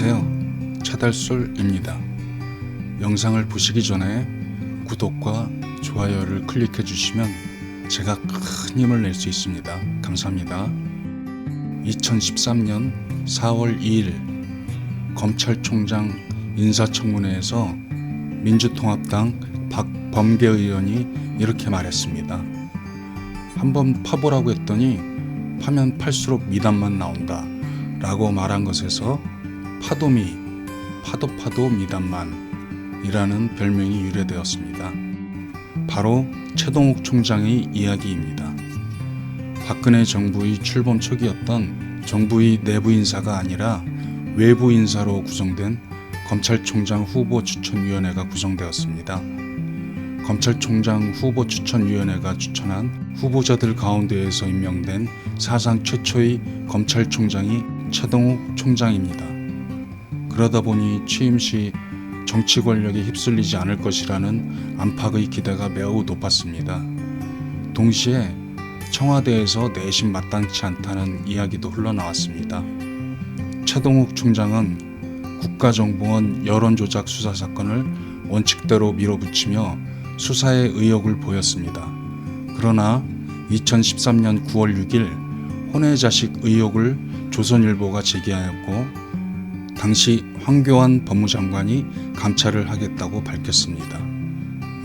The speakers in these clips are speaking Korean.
안녕하세요. 차달솔입니다. 영상을 보시기 전에 구독과 좋아요를 클릭해 주시면 제가 큰 힘을 낼 수 있습니다. 감사합니다. 2013년 4월 2일 검찰총장 인사청문회에서 민주통합당 박범계 의원이 이렇게 말했습니다. 한번 파보라고 했더니 파면 팔수록 미담만 나온다 라고 말한 것에서 파도미, 파도 미담만 이라는 별명이 유래되었습니다. 바로 최동욱 총장의 이야기입니다. 박근혜 정부의 출범 초기였던 정부의 내부 인사가 아니라 외부 인사로 구성된 검찰총장 후보 추천위원회가 구성되었습니다. 검찰총장 후보 추천위원회가 추천한 후보자들 가운데에서 임명된 사상 최초의 검찰총장이 최동욱 총장입니다. 그러다 보니 취임 시 정치 권력에 휩쓸리지 않을 것이라는 안팎의 기대가 매우 높았습니다. 동시에 청와대에서 내심 마땅치 않다는 이야기도 흘러나왔습니다. 최동욱 총장은 국가정보원 여론조작 수사 사건을 원칙대로 밀어붙이며 수사에 의욕을 보였습니다. 그러나 2013년 9월 6일 혼외자식 의혹을 조선일보가 제기하였고 당시 황교안 법무장관이 감찰을 하겠다고 밝혔습니다.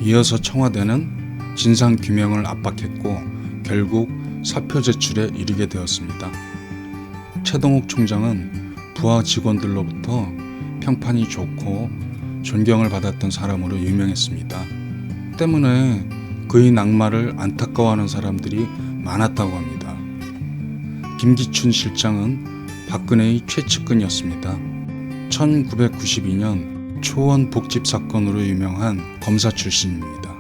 이어서 청와대는 진상규명을 압박했고 결국 사표 제출에 이르게 되었습니다. 최동욱 총장은 부하 직원들로부터 평판이 좋고 존경을 받았던 사람으로 유명했습니다. 때문에 그의 낙마를 안타까워하는 사람들이 많았다고 합니다. 김기춘 실장은 박근혜의 최측근이었습니다. 1992년 초원 복집 사건으로 유명한 검사 출신입니다.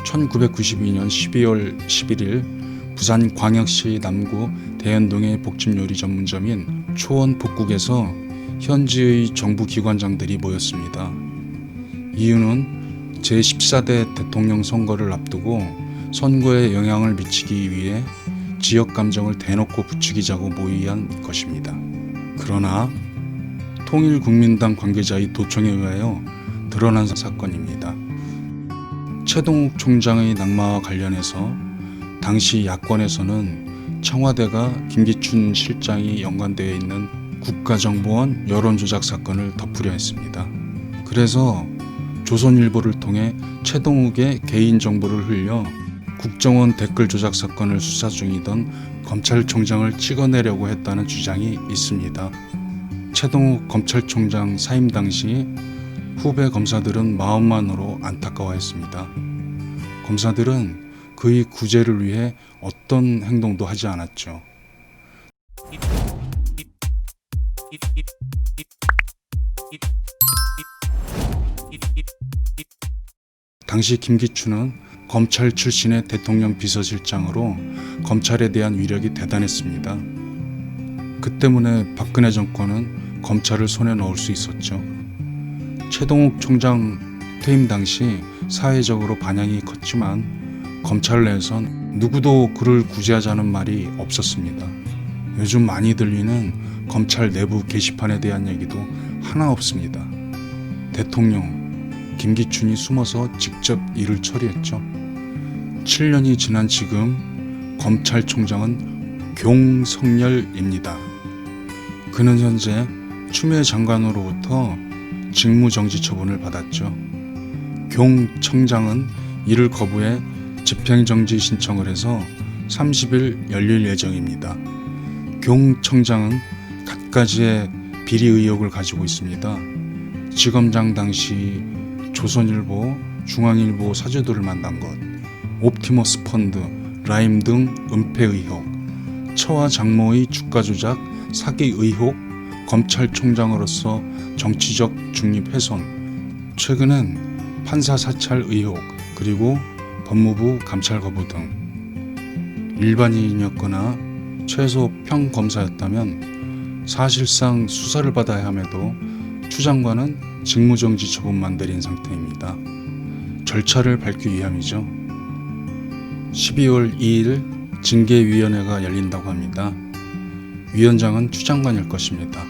1992년 12월 11일 부산광역시 남구 대연동의 복집요리 전문점인 초원 복국에서 현지의 정부 기관장들이 모였습니다. 이유는 제14대 대통령 선거를 앞두고 선거에 영향을 미치기 위해 지역 감정을 대놓고 부추기자고 모의한 것입니다. 그러나 통일국민당 관계자의 도청에 의하여 드러난 사건입니다. 최동욱 총장의 낙마와 관련해서 당시 야권에서는 청와대가 김기춘 실장이 연관되어 있는 국가정보원 여론조작 사건을 덮으려 했습니다. 그래서 조선일보를 통해 최동욱의 개인정보를 흘려 국정원 댓글 조작 사건을 수사 중이던 검찰총장을 찍어내려고 했다는 주장이 있습니다. 최동욱 검찰총장 사임 당시 후배 검사들은 마음만으로 안타까워했습니다. 검사들은 그의 구제를 위해 어떤 행동도 하지 않았죠. 당시 김기춘은 검찰 출신의 대통령 비서실장으로 검찰에 대한 위력이 대단했습니다. 그 때문에 박근혜 정권은 검찰을 손에 넣을 수 있었죠. 최동욱 총장 퇴임 당시 사회적으로 반향이 컸지만 검찰 내에선 누구도 그를 구제하자는 말이 없었습니다. 요즘 많이 들리는 검찰 내부 게시판에 대한 얘기도 하나 없습니다. 대통령 김기춘이 숨어서 직접 일을 처리했죠. 7년이 지난 지금 검찰총장은 경성렬입니다. 그는 현재 추미애 장관으로부터 직무정지 처분을 받았죠. 경 청장은 이를 거부해 집행정지 신청을 해서 30일 열릴 예정입니다. 경 청장은 갖가지의 비리 의혹을 가지고 있습니다. 지검장 당시 조선일보, 중앙일보 사주들을 만난 것, 옵티머스 펀드, 라임 등 은폐 의혹, 처와 장모의 주가 조작, 사기 의혹, 검찰총장으로서 정치적 중립 훼손, 최근엔 판사 사찰 의혹, 그리고 법무부 감찰 거부 등 일반인이었거나 최소 평검사였다면 사실상 수사를 받아야 함에도 추 장관은 직무정지 처분만 내린 상태입니다. 절차를 밟기 위함이죠. 12월 2일 징계위원회가 열린다고 합니다. 위원장은 추 장관일 것입니다.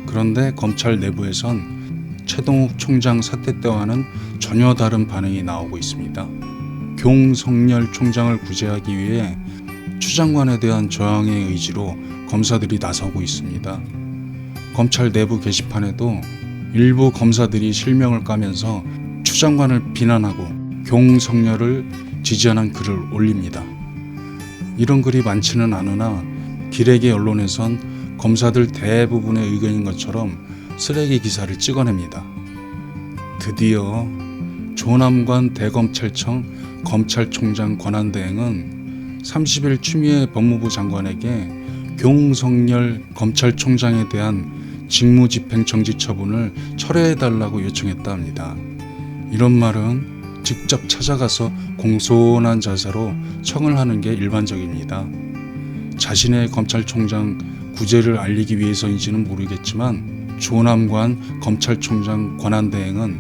그런데 검찰 내부에선 최동욱 총장 사태 때와는 전혀 다른 반응이 나오고 있습니다. 경성렬 총장을 구제하기 위해 추 장관에 대한 저항의 의지로 검사들이 나서고 있습니다. 검찰 내부 게시판에도 일부 검사들이 실명을 까면서 추 장관을 비난하고 경성렬을 지지하는 글을 올립니다. 이런 글이 많지는 않으나 기레기 언론에선 검사들 대부분의 의견인 것처럼 쓰레기 기사를 찍어냅니다. 드디어 조남관 대검찰청 검찰총장 권한대행은 30일 추미애 법무부 장관에게 경성렬 검찰총장에 대한 직무집행 정지 처분을 철회해달라고 요청했다 합니다. 이런 말은 직접 찾아가서 공손한 자세로 청을 하는 게 일반적입니다. 자신의 검찰총장 구제를 알리기 위해서인지는 모르겠지만 조남관 검찰총장 권한대행은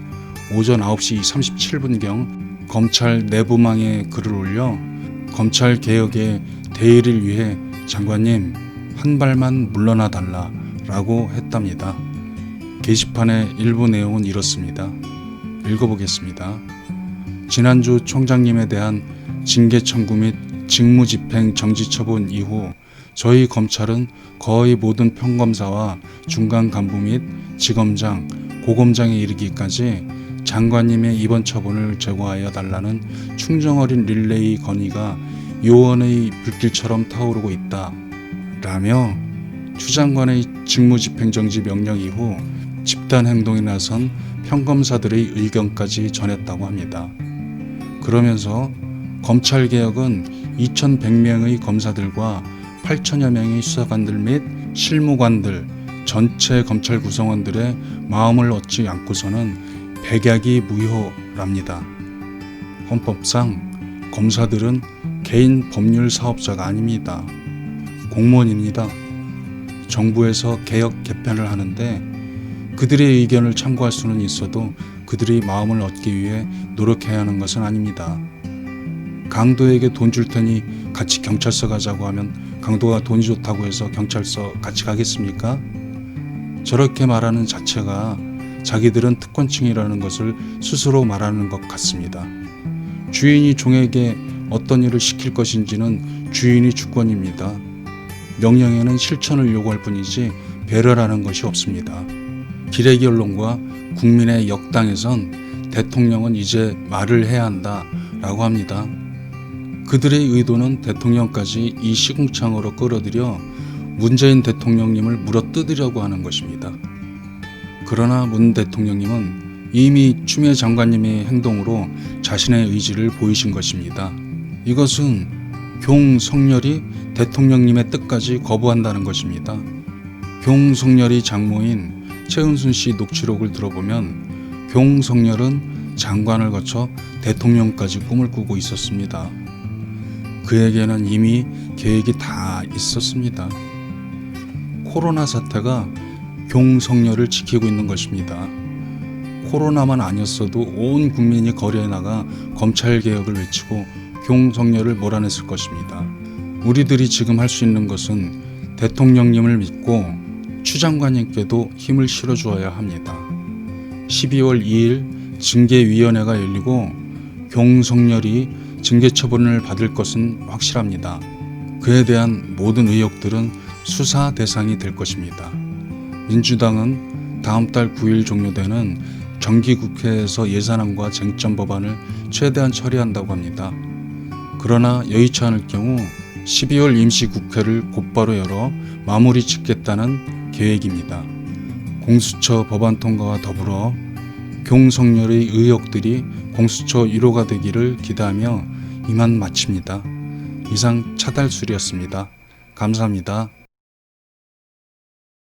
오전 9시 37분경 검찰 내부망에 글을 올려 검찰 개혁의 대의를 위해 장관님 한 발만 물러나 달라 라고 했답니다. 게시판의 일부 내용은 이렇습니다. 읽어보겠습니다. 지난주 총장님에 대한 징계 청구 및 직무집행 정지 처분 이후 저희 검찰은 거의 모든 평검사와 중간 간부 및 지검장, 고검장에 이르기까지 장관님의 이번 처분을 제고하여 달라는 충정어린 릴레이 건의가 요원의 불길처럼 타오르고 있다 라며 추 장관의 직무집행정지 명령 이후 집단 행동에 나선 평검사들의 의견까지 전했다고 합니다. 그러면서 검찰개혁은 2,100명의 검사들과 8천여 명의 수사관들 및 실무관들 전체 검찰 구성원들의 마음을 얻지 않고서는 백약이 무효랍니다. 헌법상 검사들은 개인 법률 사업자가 아닙니다. 공무원입니다. 정부에서 개혁 개편을 하는데 그들의 의견을 참고할 수는 있어도 그들의 마음을 얻기 위해 노력해야 하는 것은 아닙니다. 강도에게 돈 줄 테니 같이 경찰서 가자고 하면 강도가 돈이 좋다고 해서 경찰서 같이 가겠습니까? 저렇게 말하는 자체가 자기들은 특권층이라는 것을 스스로 말하는 것 같습니다. 주인이 종에게 어떤 일을 시킬 것인지는 주인이 주권입니다. 명령에는 실천을 요구할 뿐이지 배려라는 것이 없습니다. 기레기 언론과 국민의 역당에선 대통령은 이제 말을 해야 한다라고 합니다. 그들의 의도는 대통령까지 이 시궁창으로 끌어들여 문재인 대통령님을 물어뜯으려고 하는 것입니다. 그러나 문 대통령님은 이미 추미애 장관님의 행동으로 자신의 의지를 보이신 것입니다. 이것은 경성렬이 대통령님의 뜻까지 거부한다는 것입니다. 경성렬이 장모인 최은순 씨 녹취록을 들어보면 경성렬은 장관을 거쳐 대통령까지 꿈을 꾸고 있었습니다. 그에게는 이미 계획이 다 있었습니다. 코로나 사태가 경성렬을 지키고 있는 것입니다. 코로나만 아니었어도 온 국민이 거리에 나가 검찰개혁을 외치고 경성렬을 몰아냈을 것입니다. 우리들이 지금 할 수 있는 것은 대통령님을 믿고 추 장관님께도 힘을 실어주어야 합니다. 12월 2일 징계위원회가 열리고 경성렬이 징계 처분을 받을 것은 확실합니다. 그에 대한 모든 의혹들은 수사 대상이 될 것입니다. 민주당은 다음 달 9일 종료되는 정기국회에서 예산안과 쟁점 법안을 최대한 처리한다고 합니다. 그러나 여의치 않을 경우 12월 임시국회를 곧바로 열어 마무리 짓겠다는 계획입니다. 공수처 법안 통과와 더불어 경성렬의 의혹들이 공수처 1호가 되기를 기대하며 이만 마칩니다. 이상 차달술이었습니다. 감사합니다.